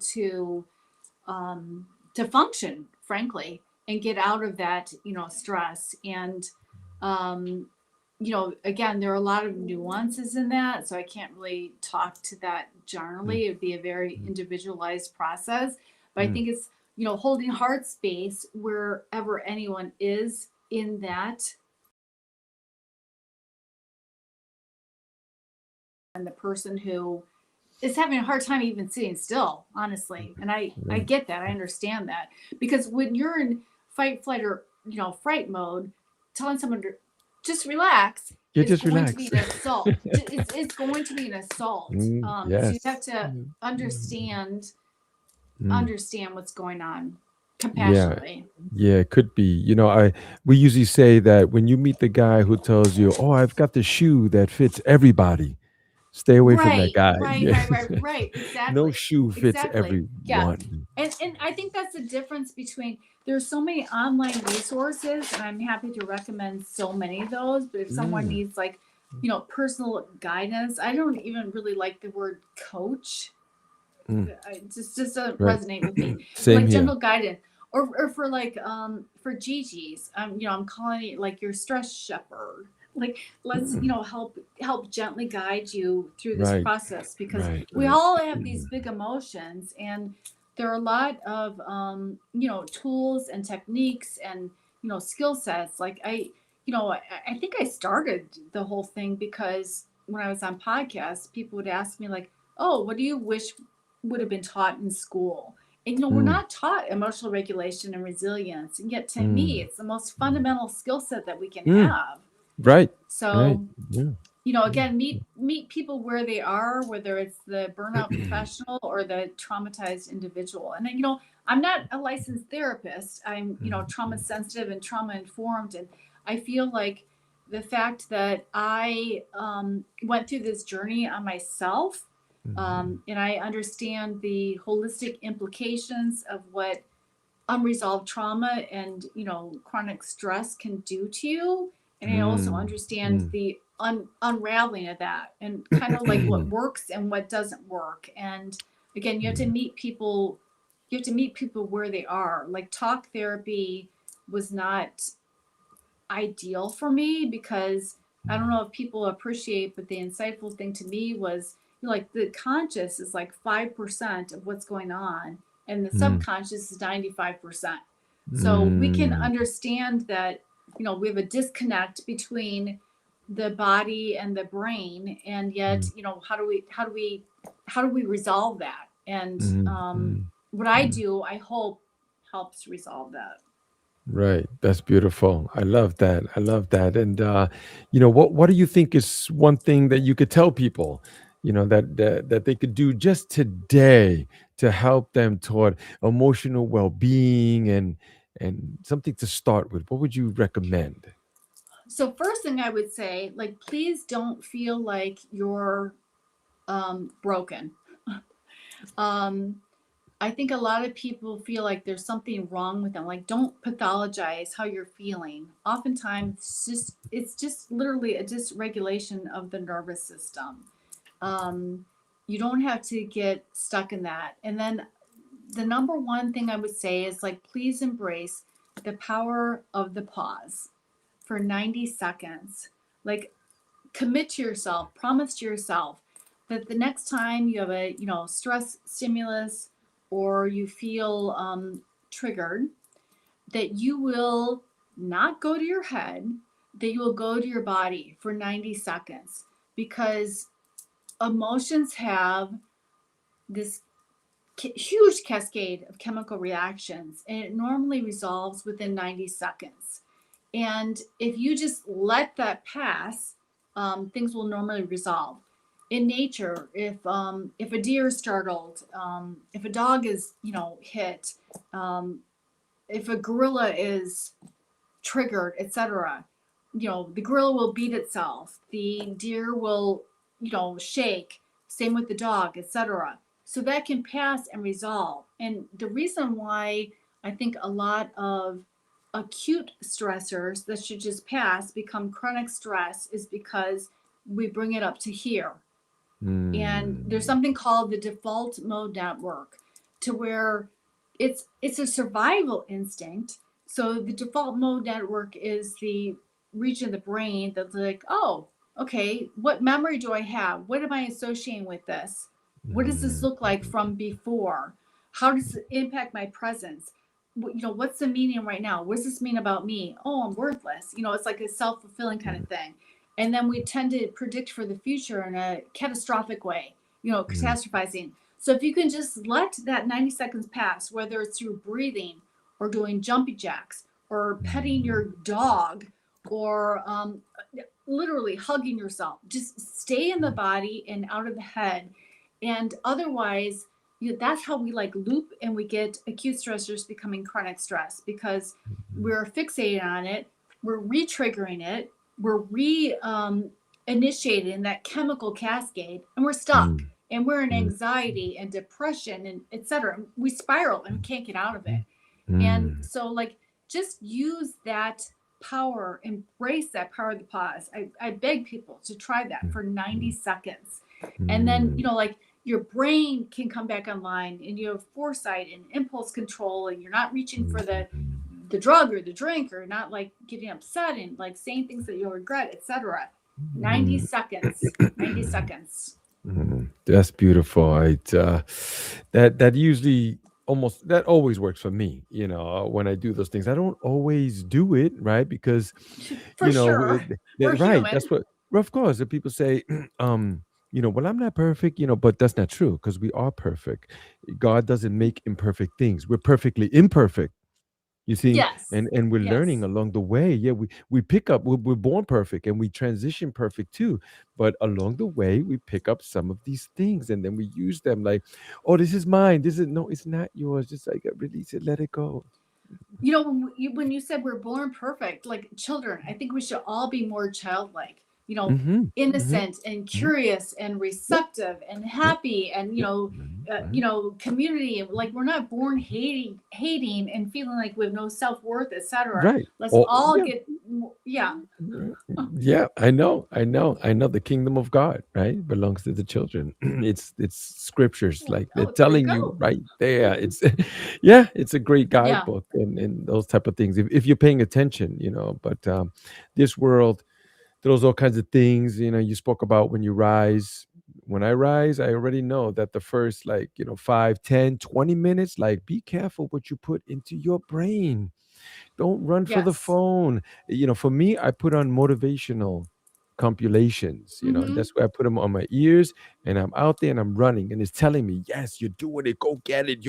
Speaker 1: um, to function, frankly, and get out of that stress. And um, again, there are a lot of nuances in that, so I can't really talk to that
Speaker 2: mm,
Speaker 1: generally. It would be a very
Speaker 2: mm,
Speaker 1: individualized process, but I
Speaker 2: mm,
Speaker 1: think it's holding heart space wherever anyone is in that, and the person who is having a hard time even sitting still, honestly. And I
Speaker 2: mm.
Speaker 1: get that. I understand that, because when you're in fight, flight, or fright mode, telling someone to just relax
Speaker 2: Yeah,
Speaker 1: is
Speaker 2: just
Speaker 1: going to be
Speaker 2: relax.
Speaker 1: an assault. It's going to be an assault. So you have
Speaker 2: Yes.
Speaker 1: to
Speaker 2: Mm, mm.
Speaker 1: understand what's going on
Speaker 2: Yeah,
Speaker 1: compassionately.
Speaker 2: yeah, it could be. We usually say that when you meet the guy who tells you, "Oh, I've got the shoe that fits everybody," Stay away from that
Speaker 1: Right,
Speaker 2: guy.
Speaker 1: right,
Speaker 2: Yeah.
Speaker 1: right, right, right.
Speaker 2: No
Speaker 1: Exactly.
Speaker 2: shoe fits
Speaker 1: Exactly. Yeah.
Speaker 2: everyone.
Speaker 1: And I think that's the difference between there's so many online resources and I'm happy to recommend so many of those, but if someone
Speaker 2: Mm,
Speaker 1: needs like, personal guidance, I don't even really like the word coach.
Speaker 2: mm,
Speaker 1: It just doesn't
Speaker 2: right.
Speaker 1: resonate with me. But
Speaker 2: Same
Speaker 1: like
Speaker 2: here.
Speaker 1: gentle guidance, or for like for Gigi's, I'm calling it like your stress shepherd. Like let's
Speaker 2: Mm,
Speaker 1: help gently guide you through this
Speaker 2: right,
Speaker 1: process because
Speaker 2: right,
Speaker 1: we
Speaker 2: right.
Speaker 1: all have these big emotions and there are a lot of tools and techniques and skill sets. Like I think I started the whole thing because when I was on podcasts, people would ask me like, "Oh, what do you wish would have been taught in school?" And we're
Speaker 2: Mm,
Speaker 1: not taught emotional regulation and resilience. And yet to me,
Speaker 2: mm,
Speaker 1: it's the most
Speaker 2: mm,
Speaker 1: fundamental skill set that we can
Speaker 2: mm.
Speaker 1: have.
Speaker 2: Right, right.
Speaker 1: So,
Speaker 2: Yeah, yeah.
Speaker 1: again, meet people where they are, whether it's the burnout professional or the traumatized individual. And I'm not a licensed therapist. I'm, trauma sensitive and trauma informed. And I feel like the fact that I went through this journey on myself,
Speaker 2: Mhm,
Speaker 1: and I understand the holistic implications of what unresolved trauma and chronic stress can do to you, and I also
Speaker 2: mm,
Speaker 1: understand
Speaker 2: mm.
Speaker 1: the unraveling of that and kind of like what works and what doesn't work. And again,
Speaker 2: Mm,
Speaker 1: you have to meet people where they are. Like talk therapy was not ideal for me because I don't
Speaker 2: mm,
Speaker 1: know if people appreciate, but the insightful thing to me was like the conscious is like 5% of what's going on, and the
Speaker 2: mm,
Speaker 1: subconscious is 95%. So we can
Speaker 2: mm,
Speaker 1: understand that we have a disconnect between the body and the brain, and yet
Speaker 2: mm,
Speaker 1: how do we resolve that? And
Speaker 2: mm, mm,
Speaker 1: what I
Speaker 2: mm.
Speaker 1: do, I hope helps resolve that.
Speaker 2: Right. That's beautiful. I love that. I love that. And what do you think is one thing that you could tell people, that they could do just today to help them toward emotional well-being and something to start with? What would you recommend?
Speaker 1: So first thing I would say, like, please don't feel like you're broken. um, I think a lot of people feel like there's something wrong with them. Like, don't pathologize how you're feeling. Oftentimes, it's just literally a dysregulation of the nervous system. Um, you don't have to get stuck in that. And then the number one thing I would say is like, please embrace the power of the pause for 90 seconds. Like, commit to yourself, promise to yourself that the next time you have a stress stimulus or you feel triggered, that you will not go to your head, that you will go to your body for 90 seconds because emotions have this huge cascade of chemical reactions and it normally resolves within 90 seconds. And if you just let that pass, things will normally resolve. In nature, if a deer is startled, if a dog is hit, um, if a gorilla is triggered, etc., the gorilla will beat itself, the deer will shake, same with the dog, etc. So that can pass and resolve. And the reason why I think a lot of acute stressors that should just pass become chronic stress is because we bring it up to here. And there's
Speaker 2: Mm,
Speaker 1: something called the default mode network, to where it's a survival instinct. So the default mode network is the region of the brain that's like, oh, okay, what memory do I have? What am I associating with this? What does this
Speaker 2: mm,
Speaker 1: look like from before? How does it impact my presence? What's the meaning right now? What does this mean about me? Oh, I'm worthless. It's like a self-fulfilling kind of
Speaker 2: mm,
Speaker 1: thing. And then we tend to predict for the future in a catastrophic way,
Speaker 2: mm,
Speaker 1: catastrophizing. So if you can just let that 90 seconds pass, whether it's through breathing or doing jumpy jacks or petting
Speaker 2: mm,
Speaker 1: your dog or literally hugging yourself, just stay in the body and out of the head. And otherwise, that's how we like loop and we get acute stressors becoming chronic stress because
Speaker 2: mm,
Speaker 1: we're fixated on it, we're re-triggering it, we're initiated in that chemical cascade, and we're stuck,
Speaker 2: mm,
Speaker 1: and we're in
Speaker 2: mm,
Speaker 1: anxiety and depression and etc. We spiral and we can't get out of it.
Speaker 2: mm,
Speaker 1: And
Speaker 2: mm,
Speaker 1: so, like, just use that power, embrace that power of the pause. I beg people to try that for 90
Speaker 2: mm,
Speaker 1: seconds. And then,
Speaker 2: mm,
Speaker 1: like, your brain can come back online and you have foresight and impulse control, and you're not reaching for
Speaker 2: mm,
Speaker 1: the drug or the drink, or not like getting upset and like saying things that you'll regret, etc. 90
Speaker 2: mm.
Speaker 1: seconds. 90 seconds.
Speaker 2: That's beautiful. That usually that always works for me. When I do those things, I don't always do it right because,
Speaker 1: For sure. We're
Speaker 2: right. That's
Speaker 1: human.
Speaker 2: what. Well, of course, the people say, well, I'm not perfect, but that's not true because we are perfect. God doesn't make imperfect things. We're perfectly imperfect. You see,
Speaker 1: Yes.
Speaker 2: and we're learning
Speaker 1: Yes.
Speaker 2: along the way. Yeah, we pick up. We're born perfect, and we transition perfect too. But along the way, we pick up some of these things, and then we use them. Like, oh, this is mine. This is no, it's not yours. Just like release it, let it go.
Speaker 1: When you said we're born perfect, like children, I think we should all be more childlike,
Speaker 2: Mm-hmm. Mm-hmm.
Speaker 1: innocent and
Speaker 2: Mm-hmm.
Speaker 1: curious and
Speaker 2: Yep.
Speaker 1: receptive and
Speaker 2: Yep.
Speaker 1: happy, and
Speaker 2: Yep. Mhm, mhm.
Speaker 1: community. Like, we're not born hating and feeling like we have no self-worth, etc.
Speaker 2: Right.
Speaker 1: Let's
Speaker 2: Oh,
Speaker 1: all
Speaker 2: yeah.
Speaker 1: get, yeah.
Speaker 2: Yeah, I know. The kingdom of God, right, belongs to the children. It's scriptures, like they're
Speaker 1: Oh, there you
Speaker 2: telling you
Speaker 1: go.
Speaker 2: right there. It's yeah, it's a great
Speaker 1: Yeah.
Speaker 2: guidebook and those type of things if you're paying attention, But this world throws all kinds of things. You spoke about when you rise. When I rise, I already know that the first, like, 5, 10, 20 minutes, like, be careful what you put into your brain. Don't run for the
Speaker 1: Yes.
Speaker 2: phone. For me, I put on motivational compilations, and
Speaker 1: Mm-hmm.
Speaker 2: that's where I put them on my ears, and I'm out there and I'm running, and it's telling me, yes, you're doing it. Go get it.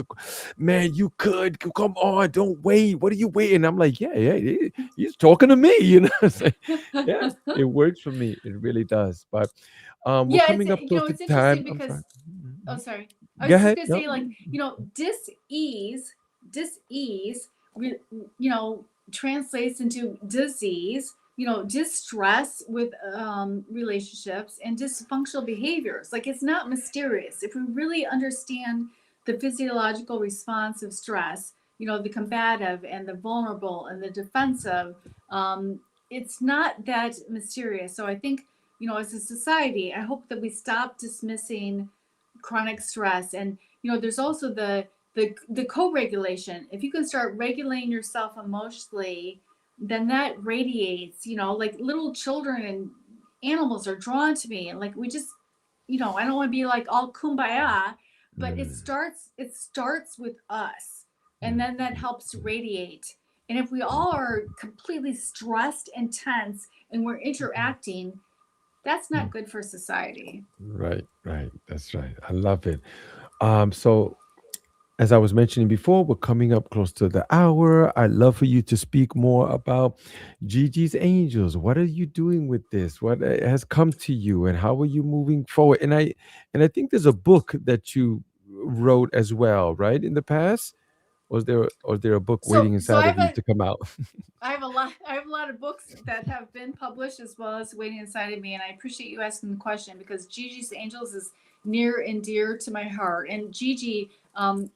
Speaker 2: Man, you could. Come on, don't wait. What are you waiting? I'm like, yeah, yeah, he's talking to me. It's like, yeah, it works for me. It really does. But we're
Speaker 1: Yeah,
Speaker 2: coming up close to
Speaker 1: it's interesting
Speaker 2: time. I'm sorry.
Speaker 1: because, oh,
Speaker 2: Mhm.
Speaker 1: sorry. I
Speaker 2: Go
Speaker 1: was just
Speaker 2: ahead.
Speaker 1: gonna
Speaker 2: No.
Speaker 1: say, like, dis-ease, translates into disease. Distress with relationships and dysfunctional behaviors. Like, it's not mysterious. If we really understand the physiological response of stress, the combative and the vulnerable and the defensive, it's not that mysterious. So I think, as a society, I hope that we stop dismissing chronic stress. And, there's also the co-regulation. If you can start regulating yourself emotionally, then that radiates, like little children and animals are drawn to me. And like, we just, I don't want to be like all kumbaya, but it
Speaker 2: Mm,
Speaker 1: starts with us. And
Speaker 2: mm,
Speaker 1: then that
Speaker 2: mm,
Speaker 1: helps
Speaker 2: mm,
Speaker 1: radiate. And if we
Speaker 2: mm,
Speaker 1: all are completely stressed and tense and we're
Speaker 2: mm,
Speaker 1: interacting, that's not
Speaker 2: mm.
Speaker 1: good for society.
Speaker 2: Right, right. That's right. I love it. So as I was mentioning before, we're coming up close to the hour. I'd love for you to speak more about Gigi's Angels. What are you doing with this? What has come to you, and how are you moving forward? And I think there's a book that you wrote as well, right? In the past, was there a book
Speaker 1: So,
Speaker 2: waiting
Speaker 1: so I
Speaker 2: inside
Speaker 1: have
Speaker 2: of you
Speaker 1: a,
Speaker 2: to come out?
Speaker 1: I have a lot of books that have been published as well as waiting inside of me, and I appreciate you asking the question because Gigi's Angels is near and dear to my heart. And Gigi,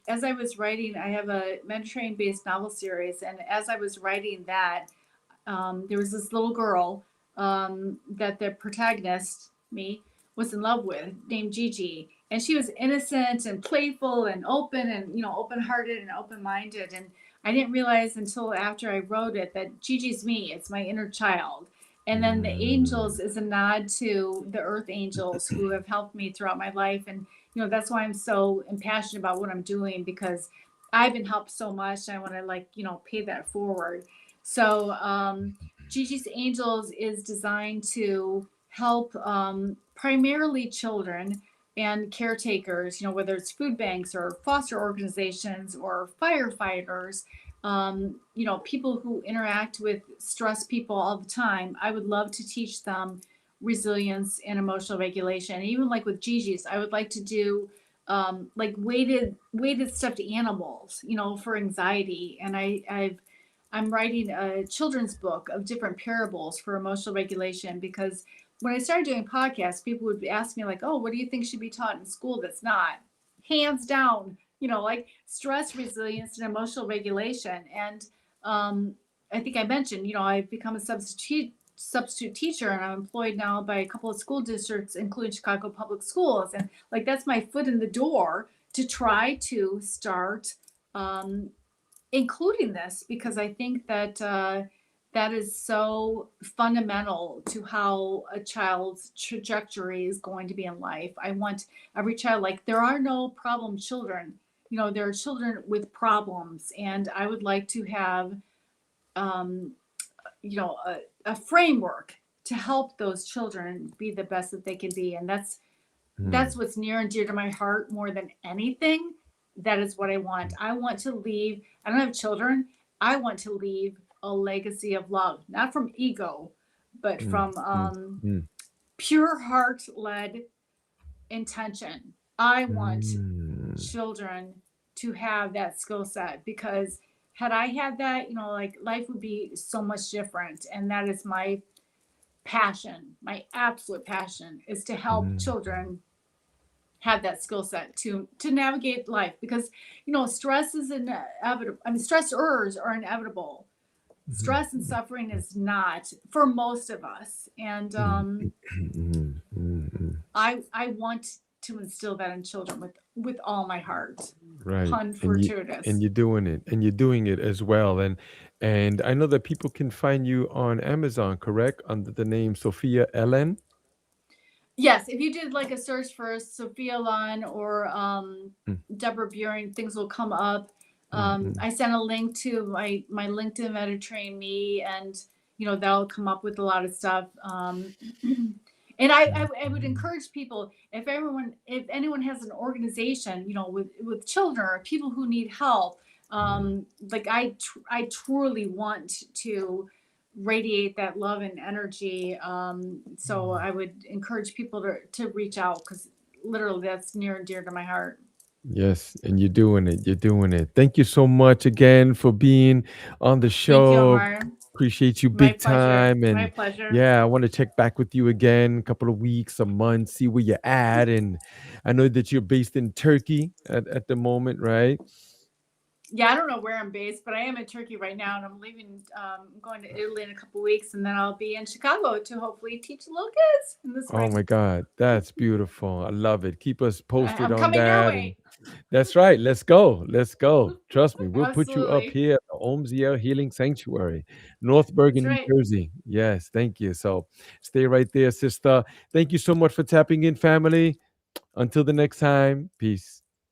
Speaker 1: as I was writing, I have a Mediterranean-based novel series, and as I was writing that, there was this little girl that the protagonist, me, was in love with, named Gigi. And she was innocent and playful and open and, open hearted and open minded. And I didn't realize until after I wrote it that Gigi's me, it's my inner child. And then the
Speaker 2: Mm,
Speaker 1: angels is a nod to the earth angels who have helped me throughout my life. And, that's why I'm so impassioned about what I'm doing, because I've been helped so much. I want to, like, pay that forward. So, Gigi's Angels is designed to help primarily children and caretakers, whether it's food banks or foster organizations or firefighters, people who interact with stressed people all the time. I would love to teach them resilience and emotional regulation. And even like with Gigi's, I would like to do like weighted stuffed animals, for anxiety. And I'm writing a children's book of different parables for emotional regulation, because when I started doing podcasts, people would ask me like, "Oh, what do you think should be taught in school that's not?" Hands down, like stress resilience and emotional regulation. And um, I think I mentioned, I've become a substitute teacher, and I'm employed now by a couple of school districts, including Chicago Public Schools, and like that's my foot in the door to try to start um, including this, because I think that that is so fundamental to how a child's trajectory is going to be in life. I want every child, like, there are no problem children. There are children with problems, and I would like to have, um, a framework to help those children be the best that they can be. And that's
Speaker 2: Mm,
Speaker 1: what's near and dear to my heart more than anything. That is what I want. I want to leave. I don't have children. I want to leave a legacy of love, not from ego, but
Speaker 2: mm,
Speaker 1: from
Speaker 2: mm, mm,
Speaker 1: pure heart led intention. I want
Speaker 2: mm,
Speaker 1: children to have that skill set, because had I had that, like, life would be so much different. And that is my passion. My absolute passion is to help
Speaker 2: mm,
Speaker 1: children have that skill set to navigate life, because stress is inevitable. I mean, stressors are inevitable.
Speaker 2: mm,
Speaker 1: Stress and suffering is not, for most of us. And
Speaker 2: mm, mm, mm, mm.
Speaker 1: I want to instill that in children with all my heart.
Speaker 2: Right.
Speaker 1: Pun
Speaker 2: And
Speaker 1: fortuitous.
Speaker 2: you're doing it, and you're doing it as well. And I know that people can find you on Amazon, correct? Under the name Sophia-Elan.
Speaker 1: Yes, if you did like a search for Sophia-Elan or
Speaker 2: Mm,
Speaker 1: Debra Buhring, things will come up.
Speaker 2: mm, mm,
Speaker 1: I sent a link to my LinkedIn Mediterranean Me, and that'll come up with a lot of stuff. And I would
Speaker 2: mm,
Speaker 1: encourage people, if anyone has an organization, with children or people who need help,
Speaker 2: mm.
Speaker 1: like I truly want to radiate that love and energy. So
Speaker 2: Mm.
Speaker 1: I would encourage people to reach out, because literally that's near and dear to my heart.
Speaker 2: Yes, and you're doing it. You're doing it. Thank you so much again for being on the
Speaker 1: Thank you,
Speaker 2: show.
Speaker 1: Omar.
Speaker 2: Appreciate you
Speaker 1: My
Speaker 2: big
Speaker 1: pleasure.
Speaker 2: time.
Speaker 1: My
Speaker 2: And
Speaker 1: pleasure.
Speaker 2: yeah, I want to check back with you again, a couple of weeks, a month, see where you're at. And I know that you're based in Turkey at the moment, right?
Speaker 1: Yeah, I don't know where I'm based, but I am in Turkey right now, and I'm leaving. Going to Italy in a couple weeks, and then I'll be in Chicago to hopefully teach little kids in the
Speaker 2: Oh
Speaker 1: spring.
Speaker 2: my God, that's beautiful. I love it. Keep us posted
Speaker 1: I'm
Speaker 2: on
Speaker 1: coming your
Speaker 2: that. And
Speaker 1: way.
Speaker 2: that's right. Let's go. Let's go. Trust me, we'll put you up
Speaker 1: Absolutely.
Speaker 2: here at the Omziel Healing Sanctuary, North
Speaker 1: That's
Speaker 2: Bergen, New
Speaker 1: right.
Speaker 2: Jersey. Yes, thank you. So stay right there, sister. Thank you so much for tapping in, family. Until the next time, peace.